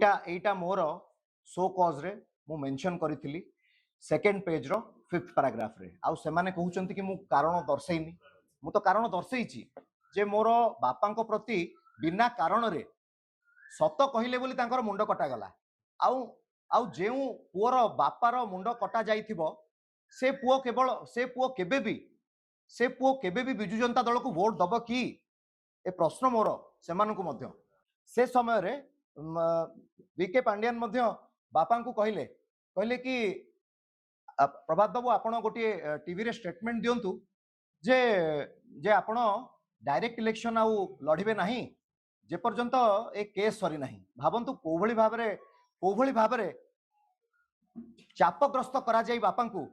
एटा मोर show cause रे मु mention करिथिली second page row 5th paragraph रे आउ से माने कहउचंती कि मु कारण दर्शैनी मु तो कारण दर्शैची जे मोर बापांको प्रति बिना कारण रे सत कहिले बोली तांकर मुंड कटा गला आउ आउ जेउ पुअर बापार मुंड कटा जाइथिबो से पुओ केबे भी बिजु जनता दल को वोट दब कि ए प्रश्न मोर सेमानकु मध्य से समय रे वीके पांड्यान मध्य बापा को कहले कि प्रभात बाबू आपण गोटे टीवी रे स्टेटमेंट दियंतु जे जे आपण डायरेक्ट इलेक्शन आउ लड़िबे नाही जे पर्यंत ए केस सरी नाही भाबंतु कोभली भाबरे चापग्रस्त करा जाई बापा को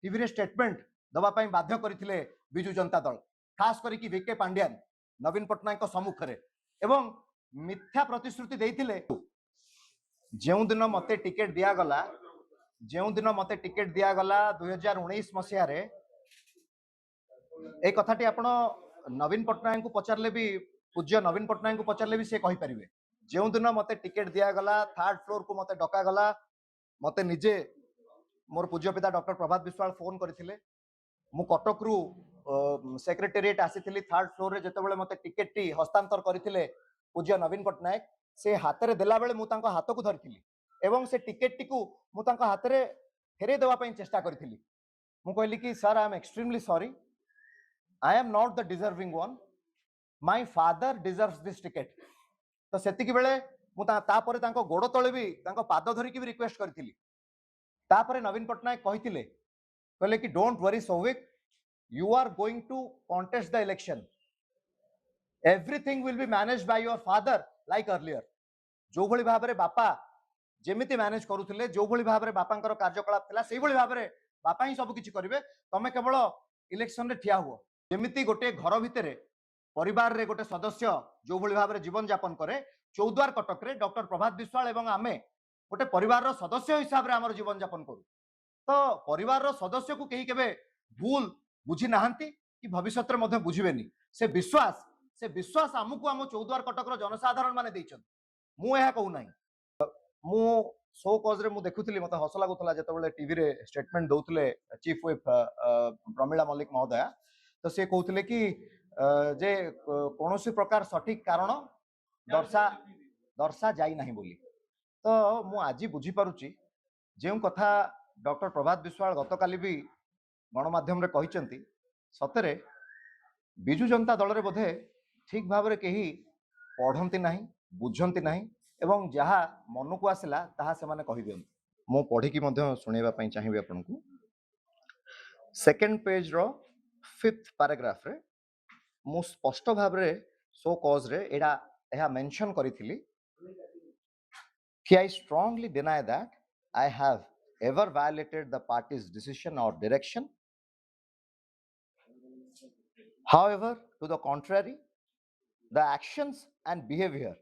टीवी रे स्टेटमेंट दबा पई बाध्य करथिले बिजु जनता दल खास करी कि वीके पांड्यान नवीन पटनायक सम्मुख रे एवं मिथ्या प्रतिश्रुति देइथिले जेउ दिन मते टिकेट दिया गला 2019 मसिया रे ए कथाटी आपण नवीन पटनायक को पचारले भी पूज्य नवीन पटनायक को पचारले भी से कहि परिबे जेउ दिन मते टिकेट दिया गला 3rd फ्लोर को मते डका गला मते निजे मोर पूज्य पिता डॉक्टर प्रभात विश्वाल फोन करथिले मु कटक रु सेक्रेटेरिएट आसीथिली 3rd फ्लोर रे जेतेबेले मते टिकेट टी हस्तांतर करथिले पूज्य नवीन पटनायक से हाथ रे देला बेले मु तांको हाथ को धरथिली एवं से टिकेट टी को मु तांको हाथ रे फेरे देवा पई चेष्टा करथिली मु कहली कि sir I am extremely sorry I am not the deserving one my father deserves this ticket तो सेतिकी बेले मु तापरे तांको गोड़ तळे भी तांको पाद धरि कि भी रिक्वेस्ट करथिली तापरे नवीन पटनायक कहिथिले कहले कि don't worry Souvik you are going to contest the election everything will be managed by your father like earlier जो भली भाबरे बापा जेमिति मैनेज करूथिले जो भली भाबरे बापांकर कार्यकलाप थिला सेही भली भाबरे बापा ही सब किछि करिवे तमे केवल इलेक्शन रे ठिया हुओ जेमिति गोटे घर भितरे परिवार रे गोटे सदस्य जो भली भाबरे जीवन यापन करे चौद्वार कटक रे डॉक्टर प्रभात विश्वाल एवं आमे गोटे परिवार रो सदस्य हिसाब रे हमर जीवन यापन करू तो परिवार रो सदस्य को केही केबे भूल बुझी नाहंती कि भविष्य में मध्य बुझिबेनी से विश्वास आमको आम चौद्वार कटक जनसाधारण माने दैछन मु एहा कहू नाही मु सो कॉज रे मु देखुथली मते हस लागुथला जेतेबेले टीवी रे स्टेटमेंट दउथले चीफ व्हिप प्रमिला मल्लिक महोदया तो से कहउथले कि जे कोनोसी प्रकार सठिक कारण दर्शा जाई नाही बोली तो मु आजी बुझी पारुची जेउ कथा डॉक्टर प्रभात विश्वाल गतकाली भी गणमाध्यम रे कहिचंती सतरे बिजु जनता दल रे बोधे ठीक भाव रे केही पढ़ंती नाही बुझंती नाही एवं जहा मन को आसिला ताहा से माने कहि दियंती मो पढ़ी कि मध्य सुनेबा पई चाहिबे आपन को second page row 5th paragraph रे मो स्पष्ट भाव रे सो कॉज रे एहा मेंशन करिथिली कि I strongly deny that I have ever violated the party's decision or direction. However, to the contrary, the actions and behavior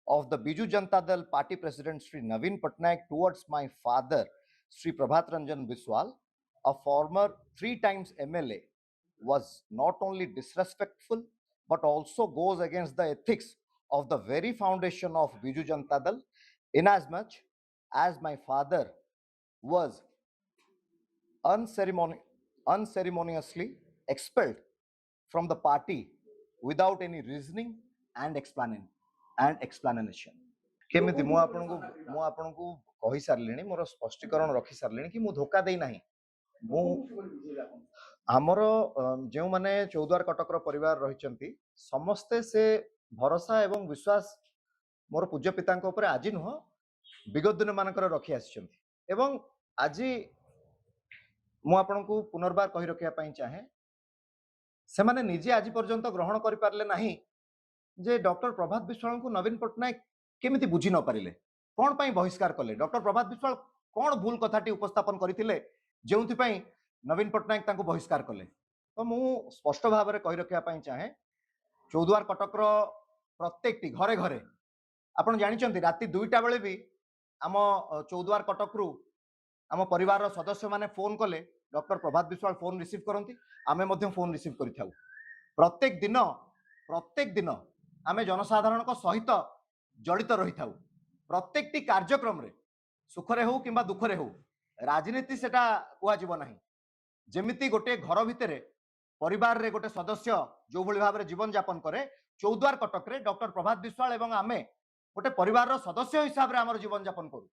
of the Biju Janata Dal party president Sri Naveen Patnaik towards my father Sri Prabhat Ranjan Biswal, a former 3 times MLA, was not only disrespectful but also goes against the ethics of the very foundation of Biju Janata Dal, inasmuch as my father was unceremoniously expelled from the party without any reasoning and explanation. केमिति मु आपन को कहि सारलेनी मोर स्पष्टीकरण रखि सारलेनी कि मु धोखा देई नाही मु हमर जेउ माने चौद्वार कटक रो परिवार रहिचंती समस्ते से भरोसा एवं विश्वास मोर पूज्य पितांक ऊपर आजि नुह विगत दिन मानकर रखि आछिचंती एवं आज मु आपन को पुनर्बार कहि रखिया पई चाहे से माने निजे आज पर्यंत ग्रहण करि पारले नाही जे डॉक्टर प्रभात विश्वाल को नवीन पटनायक केमिति बुझी न पारिले कोन पई बहिष्कार कले डॉक्टर प्रभात विश्वाल कोन भूल कथाटी उपस्थापन करथिले जेउथि पई नवीन पटनायक तांको बहिष्कार कले तो मु स्पष्ट भाव रे कहि रखिया पई चाहे चौद्वार कटक रो प्रत्येक टी घरे घरे आपण जानिचंती राती 2टा बेले भी आम चौद्वार कटक रु आम परिवार सदस्य माने फोन कले डॉक्टर प्रभात विश्वाल फोन रिसीव करती आमे मध्य फोन रिसीव करिथाउ प्रत्येक दिन आमे जनसाधारण सहित जड़ित रही था प्रत्येकटी कार्यक्रम रे सुखरे हो किंबा दुखरे हो राजनीति सेटा कुहाजिब नाही। जेमिति गोटे घर भितर परिवार रे गोटे सदस्य जो भली भाव जीवन यापन करे चौद्वार कटक रे डॉक्टर प्रभात विश्वाल एवं आमे गोटे परिवार रो सदस्य हिसाब रे हमर जीवन यापन करू।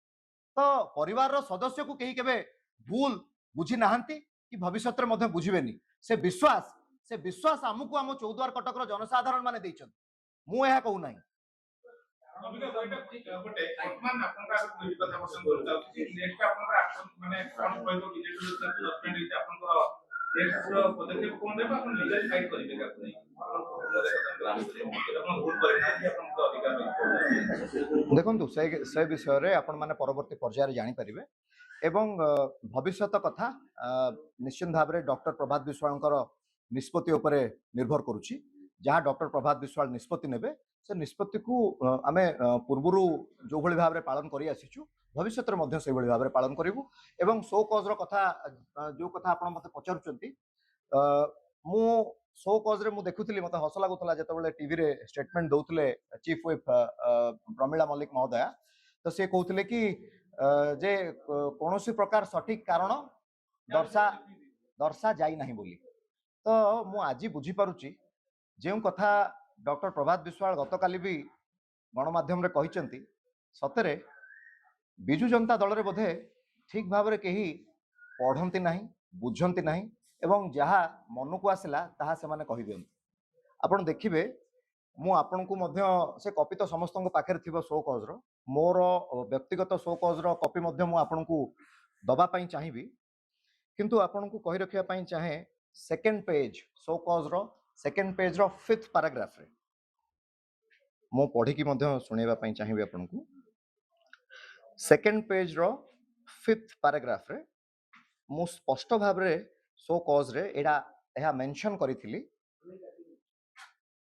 तो परिवार रो सदस्य को कहीं केबे भूल बुझी नाहंती कि भविष्य रे मध्य बुझिबेनी। से विश्वास हमकु हम चौद्वार कटक रो जनसाधारण माने दैछन। मु एहा कहू नाही। देखंतु से विषय रे आपण माने परवर्ती पर्याय जानि परिबे एवं भविष्य कथा निश्चित भाव में डॉक्टर प्रभात विश्वाल निष्पत्ति उपरे निर्भर करुच्ची। जहाँ डॉक्टर प्रभात विश्वाल निष्पत्ति नेबे से निष्पत्ति को आमे पूर्वरु जो भली भाव में पालन करि आसीचु भविष्य रे मध्य से भली भाव में पालन करिवु। एवं शो कॉज रो कथा जो कथा आपण मते पचारुचंती मु शो कॉज रे मु देखुतली मते हस लागुतला जेतेबेले टीवी रे स्टेटमेंट दउतले चीफ व्हिप प्रमिला मल्लिक महोदया। तो से कहउतले कि जे कौनसी प्रकार सठिक कारण दर्शा जाई नहीं बोली। तो मु आज बुझी पारुची जो कथा डॉक्टर प्रभात विश्वाल गतकाली भी गणमाध्यम रे कहिचंती सतरे बिजु जनता दल रे बोधे ठीक भाव रे केही पढ़ंती नहीं बुझंती नहीं एवं जहाँ मन को आसला ताहा से माने कहि दियंती। आपण देखिबे मु आपन को मध्य से कॉपी तो समस्त पाखे थी शो कॉज रो मोर व्यक्तिगत शो कॉज रो कॉपी मध्य मु आपन को दबा पाई चाहिबी किंतु आपन को कहि रखिया पाई चाहे second page show cause row second page row 5th paragraph रे मु पढ़ी की मध्य सुनेबा पाई चाहिबी आपन को second page row 5th paragraph रे मु स्पष्ट भाव रे शो कॉज रे एहा मेंशन करिथिली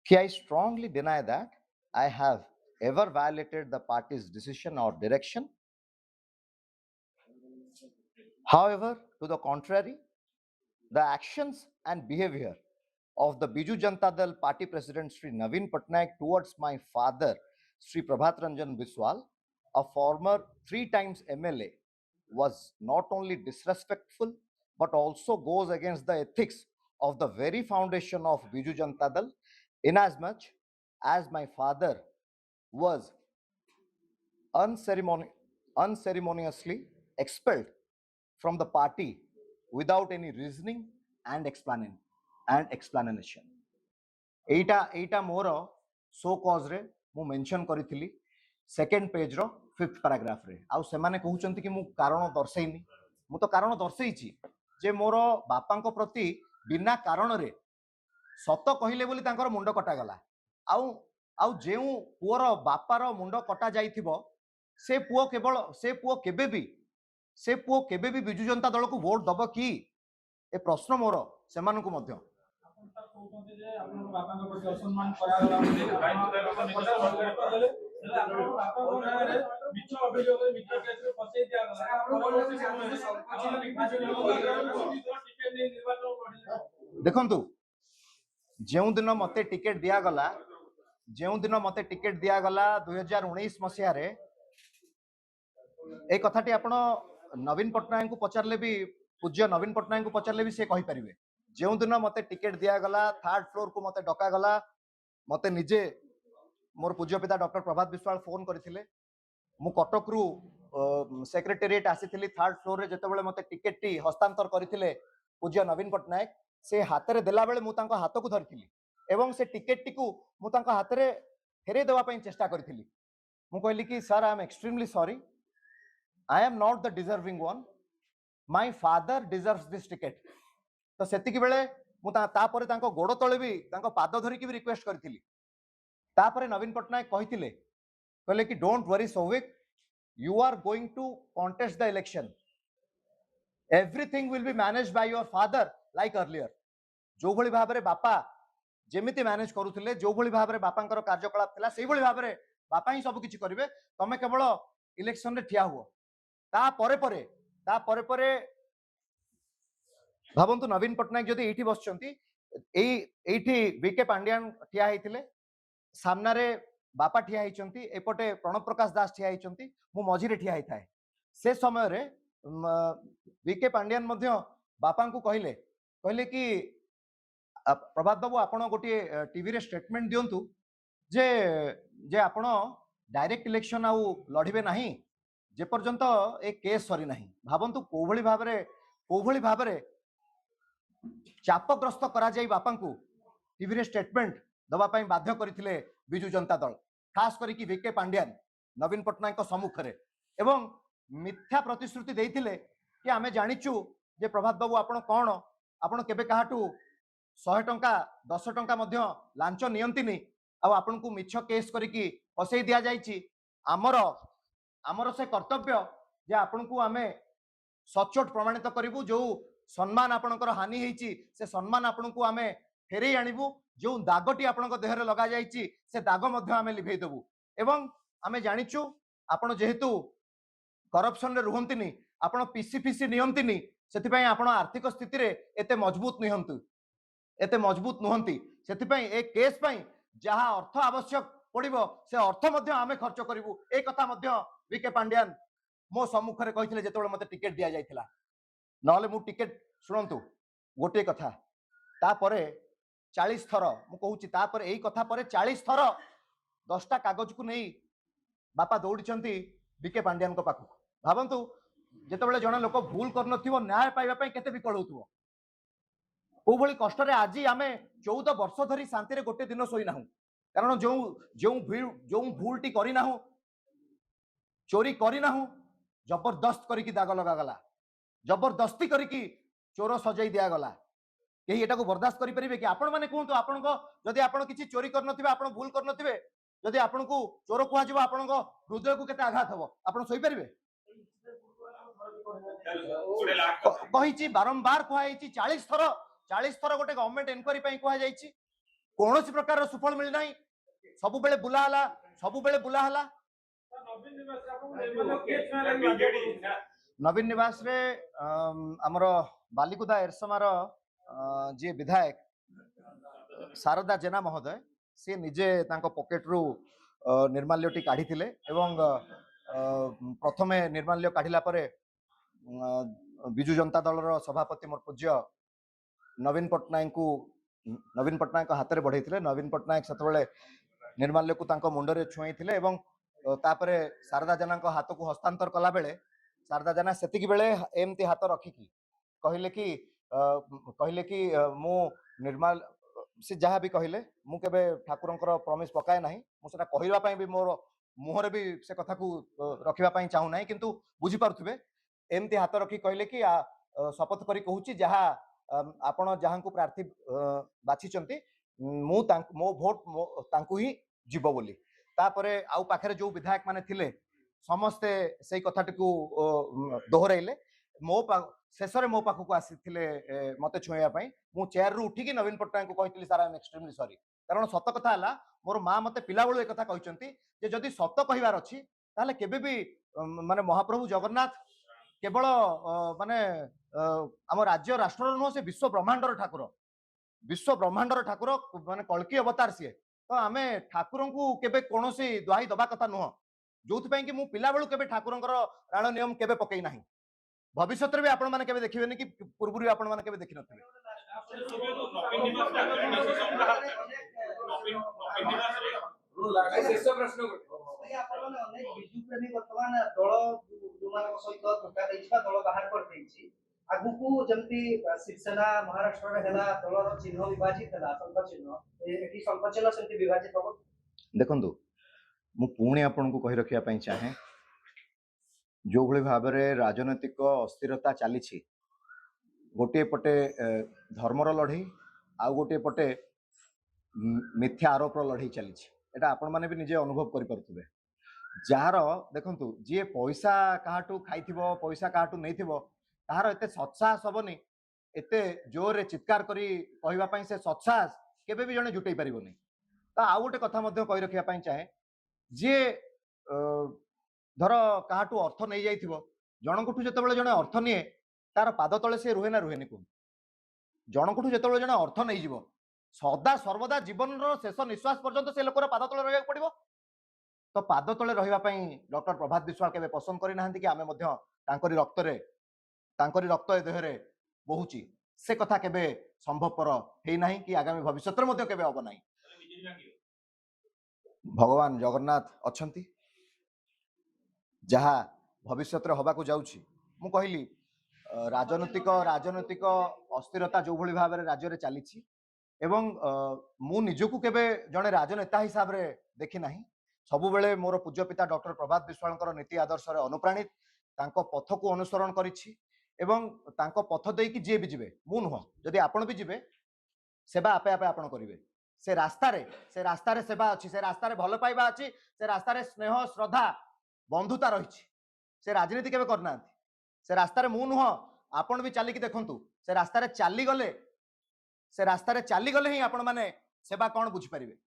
कि I strongly deny that I have ever violated the party's decision or direction. However, to the contrary, the actions and behavior of the Biju Janata Dal party president Sri Naveen Patnaik towards my father Sri Prabhat Ranjan Biswal, a former 3 times MLA, was not only disrespectful but also goes against the ethics of the very foundation of Biju Janata Dal, inasmuch as my father was unceremoniously expelled from the party without any reasoning and explanation. Etah more show cause रे मु mention करिथिली second page row 5th paragraph रे। आउ से माने कहउचंती कि मु कारण दर्शैनी। मु तो कारण दर्शैची जे मोर बापांको प्रति बिना कारण रे सत कहले बोली तांकर मुंड कटा गला। आउ जेउ पुअर बापार मुंड कटा जाइथिबो से पुओ केबे भी बिजु जनता दल को वोट दब कि ए प्रश्न मोर सेमान को मध्य देखंतु जेउ दिन मते टिकेट दिया गला 2019 मसिया रे ए कथाटी आपण नवीन पटनायक को पचारले भी पूज्य नवीन पटनायक को पचारले भी से कहि परिबे। जेउ दिन मते टिकेट दिया गला 3rd फ्लोर को मते डका गला मते निजे मोर पूज्य पिता डॉक्टर प्रभात विश्वाल फोन करथिले। मु कटक रु सेक्रेटेरिएट आसीथिली 3rd फ्लोर रे जेतेबेले मते टिकेट टी हस्तांतर करथिले पूज्य नवीन पटनायक से हाथ रे देला बेले मु तांको हाथ को धरथिली एवं से टिकेट टी को मु तांको हाथ रे फेरे देवा पई चेष्टा करथिली। मु कहली कि sir I am extremely sorry, I am not the deserving one. My father deserves this ticket. तो सेतिकी बेले मु तापरे तांको गोड़ तळे भी तांको पाद धरि की भी रिक्वेस्ट करथिली। तापरे नवीन पटनायक कहिथिले कहले कि don't worry Souvik, you are going to contest the election. Everything will be managed by your father like earlier. जो भली भाव रे बापा जेमिति मैनेज करूथिले, जो भली भाव रे बापांकर कार्यकलाप थिला सेही भली भाव रे बापा ही सब किछि करिवे, तमे केवल इलेक्शन रे ठिया हुओ। ता परे परे भावंतु नवीन पटनायक जदि एठी बसचंती एठी बीके पांड्यान ठिया हेतिले सामना रे बापा ठिया होइचंती एपटे प्रणव प्रकाश दास ठिया होइचंती मु मझिरे ठिया होइथाए से समय रे वीके पांड्यान मध्य बापा को कहले कहले कि प्रभात बाबू आपण गोटे टीवी रे स्टेटमेंट दियंतु जे जे आपण डायरेक्ट इलेक्शन आउ लड़िबे नाही जे पर्यंत ए केस सरी नाही भाबंतु कोभली भाबरे चापग्रस्त करा जाई बापा को टीवी रे स्टेटमेंट दबा पई बाध्य करथिले बिजू जनता दल खास करी कि वीके पांड्यान नवीन पटनायक सम्मुख रे एवं मिथ्या प्रतिश्रुति देइथिले कि आमे जानिचु जे प्रभात बाबू आपण कोन आपण केबे काहाटू 100 टंका 10 टंका मध्य लांच नियंतिनी आ आपण को मिछ केस करिकी फसई दिया जाइछि आमर आमर से कर्तव्य जे आपण को आमे सचोट प्रमाणित करिवु जो सम्मान आपणकर हानि हेछि से सम्मान आपण को आमे फेरई आनिबु जो दागटी आपण देह रे लगा जाइछि से दाग मध्य आमे लिभेई देबु एवं आमे जानिचु आपण जेहेतु करप्शन रे रुहंतिनी आपण पीसी फीसी नियंतिनी सेति पई आपण आर्थिक स्थिति रे एते मजबूत नुहंती सेति पई ए केस पई जहा अर्थ आवश्यक पड़िबो से अर्थ मध्य आमे खर्च करिवु ए कथा मध्य वीके पांड्यान मो सम्मुख रे कहिथिले जेतोळे मते टिकेट दिया जाइथिला नहले मु टिकेट सुनंतु गोटे कथा तापरे 40 थर मु कहूची तापरे एई कथा परे 40 थर 10टा कागज को नहीं बापा दौड़िचंती वीके पांड्यान को पाखु भाबंतु जेतोळे जणे लोक भूल करनथिबो न्याय पाइबा पई केते विकल होतुबो को भली कष्ट रे आज आमे 14 वर्ष धरी शांति रे गोटे दिन सोई नाहु कारण जो जो भूलटी करी नाहु चोरी करी नाहु जबरदस्त करिकी दाग लगा गला जबरदस्ती करिकी चोर सजाई दिया गला यही एटा को बर्दाश्त करि परिबे कि आपण माने कहंतु आपण को जदी आपण किछि चोरी करनथिबे आपण भूल करनथिबे जदी आपण को चोर कुहा जिवो आपण को हृदय को केते आघात हबो आपण सोई परिबे कहिछि बारंबार कुहाइछि 40 थर गोटे गवर्नमेंट इनक्वारी पई कुहा जाइछि कोनोसी प्रकार सुफल मिल नाही सबु बेले बुला हला नवीन निवास रे हमर बालिकुदा एरसमार जे विधायक शारदा जेना महोदय से निजे तांको पॉकेट रु निर्माल्यटी काढिथिले एवं प्रथमे निर्माल्य काढिला परे बिजू जनता दल रो सभापति मोर पूज्य नवीन पटनायक हाथ में बढ़े नवीन पटनायक से निर्माल्य को तांको मुंडरे छुईथिले एवं तापरे शारदा जेना हाथ को हस्तांतर कला बेले शारदा जेना सेतिकी बेले एमती हाथ रखिकी कहले कि मु निर्माल से जहाँ भी कहले मु केबे ठाकुरंकर प्रॉमिस पकाए नाही मु सेटा कहिबा पई भी मोर मुहरे भी से कथा को रखिबा पई चाहू नाही किंतु बुझी पारुथिबे एमती हाथ रखी कहले कि शपथ करी कहूची जहाँ आपण जहाँ को प्रार्थी बाछिचंती मो भोट तांकु ही जीव बोली तापरे आउ पाखरे जो विधायक माने थिले समस्ते सेई कथाटी को दोहराइले शेष में मो पाखक आसी मत छुआ मु चेयर रु उठिकी नवीन पटनायक को कही सार आई एम एक्सट्रीमली सॉरी कारण सत कथा है मोर माँ मते पिला बेलू एक कथा कहते जे जदि सत कहबार अच्छी ताले केबे भी माने महाप्रभु जगन्नाथ केवल माने आम राज्य राष्ट्र नुह से विश्व ब्रह्मांडर ठाकुर माने कल्की अवतार सी तो आम ठाकुर को केबे कौनसी दुहाई दबा कथा नुह जो कि मु पिला बेलू केबे ठाकुरंकर राण नियम केबे पकई नाही भविष्य भी आपण माने केबे देखिबेनी कि पूर्व भी आपण माने केबे देखि नथिबे आगुकू जमती शिवसेना महाराष्ट्र रे हला दलर चिन्ह विभाजित हला संख चिन्ह एठी संख चिन्ह सेंति विभाजित हो देखंतु मु पुणी आपण को कहि रखिया पई चाहे जो भली भाव में राजनैतिक अस्थिरता चली गोटे पटे धर्मर लड़ई आउ गोटे पटे मिथ्या आरोप लड़ई चली आपण मैंने भी निजे अनुभव करें जार देखु जी पैसा काहाटू खाई पैसा काहाटू नहीं तार एत सत्साहस हेनी एत जोर रे चित्कार करी कहवाई से सत्साहस केबे भी जने जुटई पारिबोनी ता आउ गोटे कथा कही रखिया चाहे जी धर काहाटू अर्थ नहीं जाइथिबो जनकठू जेतेबेले जने अर्थ निये तार पाद तले से रुहे ना रुहेनी को जनकठू जेतेबेले जने अर्थ नहीं जीवो सदा सर्वदा जीवन रो शेष निश्वास पर्यंत से लोकर पाद तले रहया पड़िबो तो पाद तले रहिबा पई डॉक्टर प्रभात विश्वाल केबे पसंद करि नाहंती कि आमे मध्य तांकरी रक्त ए देहरे बहुची से कथा केबे संभवपर हेई नाही कि आगामी भविष्य मध्य केबे हब नाही। भगवान जगन्नाथ अछंती जहा भविष्य हवाक जाऊँगी मु कहली राजनैतिक अस्थिरता जो भली भाव राज्य में चली एवं मु निजकू केबे जड़े राजनेता हिसाब रे देखी नाही सबु बेले मोर पूज्य पिता डॉक्टर प्रभात विश्वाल नीति आदर्श रे अनुप्राणित तांको पथ को अनुसरण करिछि एवं तांको पथ देई कि जे भी जिवे मु नुह जदि आपण भी जिवे सेवा आपे आपे आपण करिवे से रास्ता रे सेवा अछि से रास्ता रे भल पाइबा अछि से रास्ता रे स्नेह श्रद्धा बंधुता रही से राजनीति केबे करना से रास्ता रे मु नुह आपण भी चलिकी देखंतु से रास्ता रे चली गले ही आपण माने सेवा कौन बुझी पारिबे।